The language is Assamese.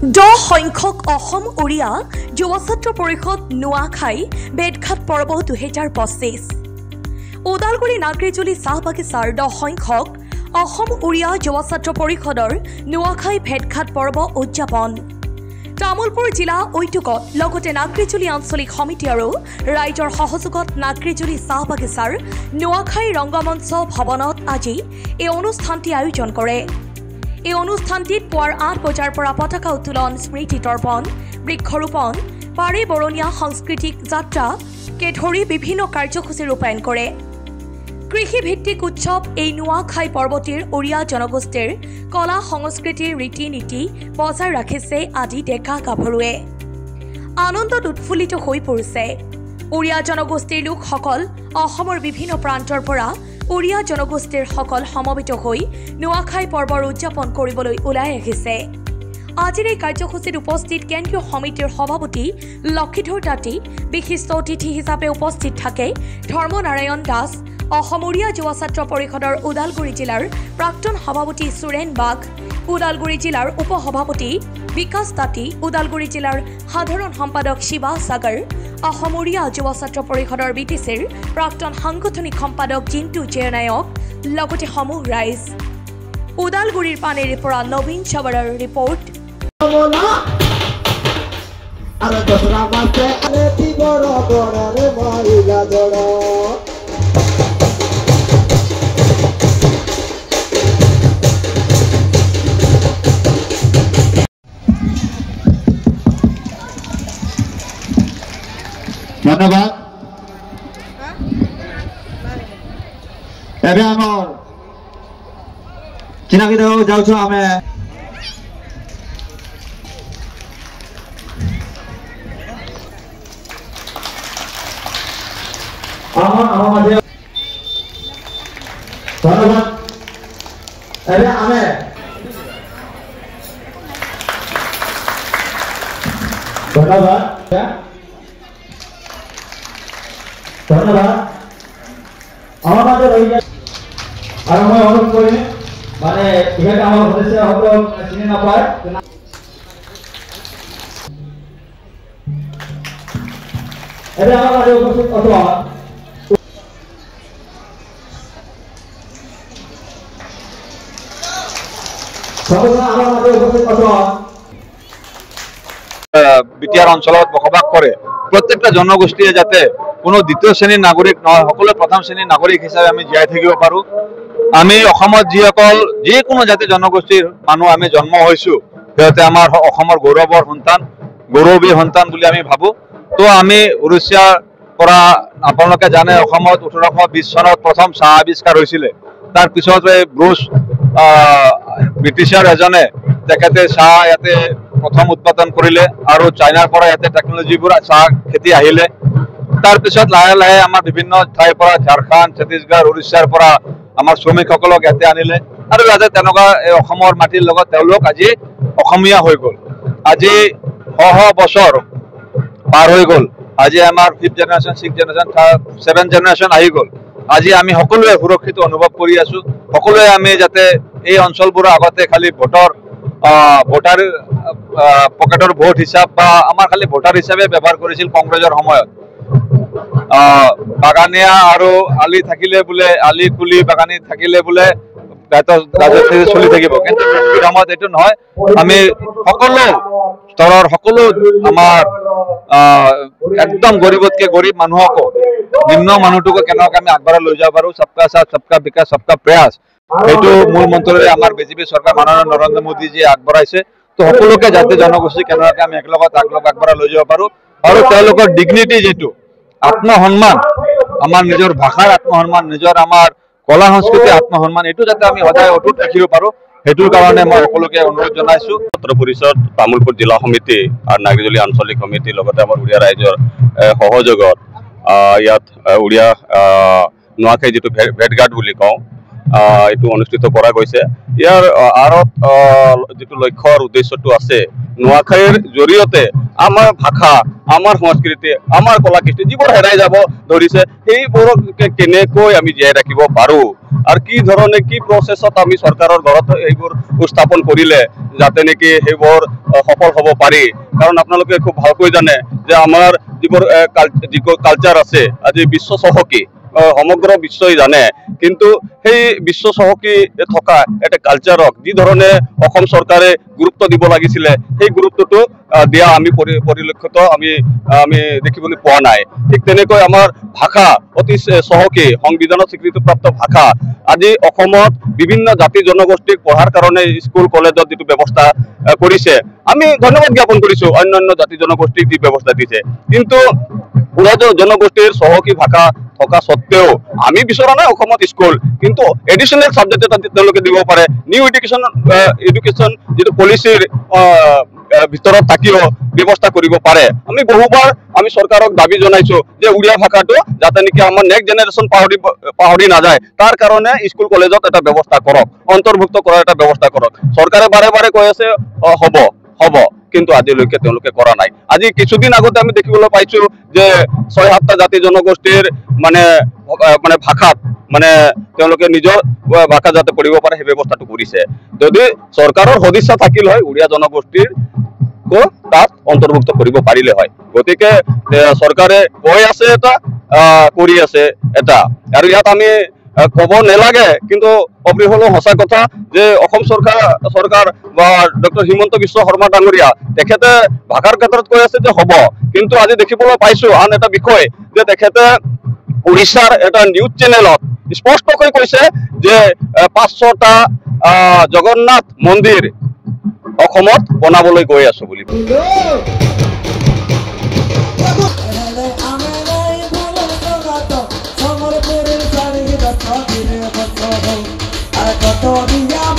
দহ সংখ্যক অসম উড়িয়া যুৱ ছাত্ৰ পৰিষদ নোয়াখাই ভেটঘাট পৰ্ব 2025 ওদালগুৰি নাগৰিজুলি চাহ বাগিচাৰ 10 সংখ্যক অসম উড়িয়া যুৱ ছাত্ৰ পৰিষদৰ নোয়াখাই ভেটঘাট পৰ্ব উদযাপন তামুলপুৰ জিলা ঐতুকত লগতে নাগৰিজুলি আঞ্চলিক সমিতি আৰু ৰাইজৰ সহযোগত নাগৰিজুলি চাহ বাগিচাৰ নোয়াখাই ৰংগমঞ্চ ভৱনত আজি এই অনুষ্ঠানটি আয়োজন কৰে। এই অনুষ্ঠানটিত পুৱাৰ 8 বজাৰ পৰা পতাকা উত্তোলন, স্মৃতি তৰ্পণ, বৃক্ষৰোপণ, পাৰি বৰণীয়া সাংস্কৃতিক যাত্ৰাকে ধৰি বিভিন্ন কাৰ্যসূচী ৰূপায়ণ কৰে। কৃষিভিত্তিক উৎসৱ এই নোয়াখাই পৰ্বতীৰ উড়িয়া জনগোষ্ঠীৰ কলা সংস্কৃতিৰ ৰীতি নীতি বজাই ৰাখিছে আদি ডেকা গাভৰুৱে। আনন্দত উৎফুল্লিত হৈ পৰিছে। উড়িয়া জনগোষ্ঠীৰ লোকসকল অসমৰ বিভিন্ন প্ৰান্তৰ পৰা উড়িয়া জনগোষ্ঠীৰ সকল সমবেত হৈ নোয়াখাই পৰ্বৰ উদযাপন কৰিবলৈ ওলাই আহিছে। আজিৰ এই কাৰ্যসূচীত উপস্থিত কেন্দ্ৰীয় সমিতিৰ সভাপতি লক্ষীধৰ তাঁতী, বিশিষ্ট অতিথি হিচাপে উপস্থিত থাকে ধৰ্মনাৰায়ণ দাস, অসম উড়িয়া যুৱ ছাত্ৰ পৰিষদৰ ওদালগুৰি জিলাৰ প্ৰাক্তন সভাপতি সুৰেণ বাগ, ওদালগুৰি জিলাৰ উপ সভাপতি বিকাশ তাঁতী, ওদালগুৰি জিলাৰ সাধাৰণ সম্পাদক শিৱা সাগৰ, অসম উড়িয়া যুৱ ছাত্ৰ পৰিষদৰ বিটিচিৰ প্ৰাক্তন সাংগঠনিক সম্পাদক জিন্তু জেনায়ক, লগতে সমূহ ৰাইজ। ওদালগুৰিৰ পানেৰীৰ পৰা নবীন চাৱাৰৰ ৰিপৰ্ট। ধন্যবাদ। ଏବେ ଆମର ଚିହ୍ନକି ଦେବାକୁ ଯାଉଛୁ ଆମେ ଧନ୍ୟବାଦ। ଏବେ ଆମେ ধন্যবাদ আমার মাঝে রয়ে যায়। আর আমি অনুরোধ করি মানে এখানে আমার সদস্য হয়তো চিনে না পায়, এটা আমার মাঝে উপস্থিত অথবা আমার মাঝে উপস্থিত অথবা বিটিআর অঞ্চলত বসবাস করে প্রত্যেকটা জনগোষ্ঠীয়ে যাতে কোনো দ্বিতীয় শ্ৰেণীৰ নাগৰিক নহয়, সকলোৱে প্ৰথম শ্ৰেণীৰ নাগৰিক হিচাপে আমি জীয়াই থাকিব পাৰোঁ। আমি অসমত যিসকল যিকোনো জাতি জনগোষ্ঠীৰ মানুহ আমি জন্ম হৈছোঁ, সিহঁতে আমাৰ অসমৰ গৌৰৱৰ সন্তান, গৌৰৱী সন্তান বুলি আমি ভাবোঁ। তো আমি উৰিষ্যাৰ পৰা আপোনালোকে জানে অসমত 1820 চনত প্ৰথম চাহ আৱিষ্কাৰ হৈছিলে। তাৰ পিছত ব্ৰুছ ব্ৰিটিছাৰ এজনে তেখেতে চাহ ইয়াতে প্ৰথম উৎপাদন কৰিলে আৰু চাইনাৰ পৰা ইয়াতে টেকনলজিবোৰ চাহ খেতি আহিলে। তাৰ পিছত লাহে লাহে আমাৰ বিভিন্ন ঠাইৰ পৰা ঝাৰখণ্ড, ছত্তীশগড়, উৰিষ্যাৰ পৰা আমাৰ শ্ৰমিকসকলক ইয়াতে আনিলে আৰু ইয়াতে তেনেকুৱা অসমৰ মাটিৰ লগত তেওঁলোক আজি অসমীয়া হৈ গ'ল। আজি শ বছৰ পাৰ হৈ গ'ল। আজি আমাৰ 5th generation, 6th generation, 7th generation আহি গ'ল। আজি আমি সকলোৱে সুৰক্ষিত অনুভৱ কৰি আছোঁ। সকলোৱে আমি যাতে এই অঞ্চলবোৰ আগতে খালি ভোটাৰ পকেটৰ ভোট হিচাপ বা আমাৰ খালি ভোটাৰ হিচাপে ব্যৱহাৰ কৰিছিল কংগ্ৰেছৰ সময়ত। বাগানীয়া আৰু আলি থাকিলে বোলে, আলি কুলি বাগানী থাকিলে বোলে চলি থাকিব, কিন্তু সময়ত এইটো নহয়। আমি সকলো স্তৰৰ সকলো আমাৰ একদম গৰীবতকে গৰীব মানুহকো, নিম্ন মানুহটোকো কেনেকৈ আমি আগবঢ়াই লৈ যাব পাৰোঁ, সবকা সাথ সবকা বিকাশ সবকা প্ৰয়াস, সেইটো মূল মন্ত্ৰৰে আমাৰ বিজেপি চৰকাৰ মাননীয় নৰেন্দ্ৰ মোদীজীয়ে আগবঢ়াইছে। তো সকলোকে জাতি জনগোষ্ঠী কেনেকৈ আমি একেলগত আগবঢ়াই লৈ যাব পাৰোঁ আৰু তেওঁলোকৰ ডিগনিটি যিটো আত্মসন্মান, আমাৰ নিজৰ ভাষাৰ আত্মসন্মান, নিজৰ আমাৰ কলা সংস্কৃতিৰ আত্মসন্মান, এইটো যাতে আমি সদায় অটুট ৰাখিব পাৰোঁ, সেইটোৰ কাৰণে মই সকলোকে অনুৰোধ জনাইছোঁ। ছাত্ৰ পৰিষদ তামুলপুৰ জিলা সমিতি আৰু নাগৰিজুলি আঞ্চলিক সমিতিৰ লগতে আমাৰ উড়িয়া ৰাইজৰ সহযোগত ইয়াত উড়িয়া নোয়াখাই যিটো ভেটঘাট বুলি কওঁ, এইটো অনুষ্ঠিত কৰা গৈছে। ইয়াৰ আঁৰত যিটো লক্ষ্যৰ উদ্দেশ্যটো আছে, নোয়াখাইৰ জৰিয়তে আমাৰ ভাষা, আমাৰ সংস্কৃতি, আমাৰ কলা কৃষ্টি যিবোৰ হেৰাই যাব ধৰিছে সেইবোৰক কেনেকৈ আমি জীয়াই ৰাখিব পাৰোঁ আৰু কি ধৰণে কি প্ৰচেছত আমি চৰকাৰৰ ঘৰত এইবোৰ উপস্থাপন কৰিলে যাতে নেকি সেইবোৰ সফল হ'ব পাৰি। কাৰণ আপোনালোকে খুব ভালকৈ জানে যে আমাৰ যিবোৰ কালচাৰ আছে আজি বিশ্ব চহকী, সমগ্ৰ বিশ্বই জানে, কিন্তু সেই বিশ্ব চহকী থকা এটা কালচাৰক যি ধৰণে অসম চৰকাৰে গুৰুত্ব দিব লাগিছিলে সেই গুৰুত্বটো দিয়া আমি পৰিলক্ষিত আমি দেখিবলৈ পোৱা নাই। ঠিক তেনেকৈ আমাৰ ভাষা অতি চহকী, সংবিধানত স্বীকৃতিপ্ৰাপ্ত ভাষা আজি অসমত বিভিন্ন জাতি জনগোষ্ঠীক পঢ়াৰ কাৰণে স্কুল কলেজত যিটো ব্যৱস্থা কৰিছে আমি ধন্যবাদ জ্ঞাপন কৰিছোঁ, অন্যান্য জাতি জনগোষ্ঠীক যি ব্যৱস্থা দিছে। কিন্তু জনগোষ্ঠীৰ চহকী ভাষা থকা স্বত্তেও আমি বিচৰা নাই অসমত স্কুল, কিন্তু এডিশ্যনেল ছাবজেক্ট এটা তেওঁলোকে দিব পাৰে। নিউ এডুকেশ্যন যিটো পলিচিৰ ভিতৰত থাকিও ব্যৱস্থা কৰিব পাৰে। আমি বহুবাৰ আমি চৰকাৰক দাবী জনাইছোঁ যে উড়িয়া ভাষাটো যাতে নেকি আমাৰ নেক্সট জেনেৰেশ্যন পাহৰি নাযায়, তাৰ কাৰণে স্কুল কলেজত এটা ব্যৱস্থা কৰক, অন্তৰ্ভুক্ত কৰাৰ এটা ব্যৱস্থা কৰক। চৰকাৰে বাৰে বাৰে কৈ আছে হ'ব হ'ব, কিন্তু আজিলৈকে তেওঁলোকে কৰা নাই। আজি কিছুদিন আগতে আমি দেখিবলৈ পাইছোঁ যে ৬-৭টা জাতি জনগোষ্ঠীৰ মানে ভাষাত তেওঁলোকে নিজৰ ভাষা যাতে পঢ়িব পাৰে সেই ব্যৱস্থাটো কৰিছে। যদি চৰকাৰৰ সদিচ্ছা থাকিল হয় উড়িয়া জনগোষ্ঠীৰ তাত অন্তৰ্ভুক্ত কৰিব পাৰিলে হয়। গতিকে চৰকাৰে কৈ আছে এটা, কৰি আছে এটা, আৰু ইয়াত আমি ক'ব নালাগে, কিন্তু অপ্ৰিহলেও সঁচা কথা যে অসম চৰকাৰ বা ডক্টৰ হিমন্ত বিশ্ব শৰ্মা ডাঙৰীয়া তেখেতে ভাষাৰ ক্ষেত্ৰত কৈ আছে যে হ'ব, কিন্তু আজি দেখিবলৈ পাইছোঁ আন এটা বিষয় যে তেখেতে উৰিষ্যাৰ এটা নিউজ চেনেলত স্পষ্টকৈ কৈছে যে ৫০০টা জগন্নাথ মন্দিৰ অসমত বনাবলৈ গৈ আছো বুলি। Katowice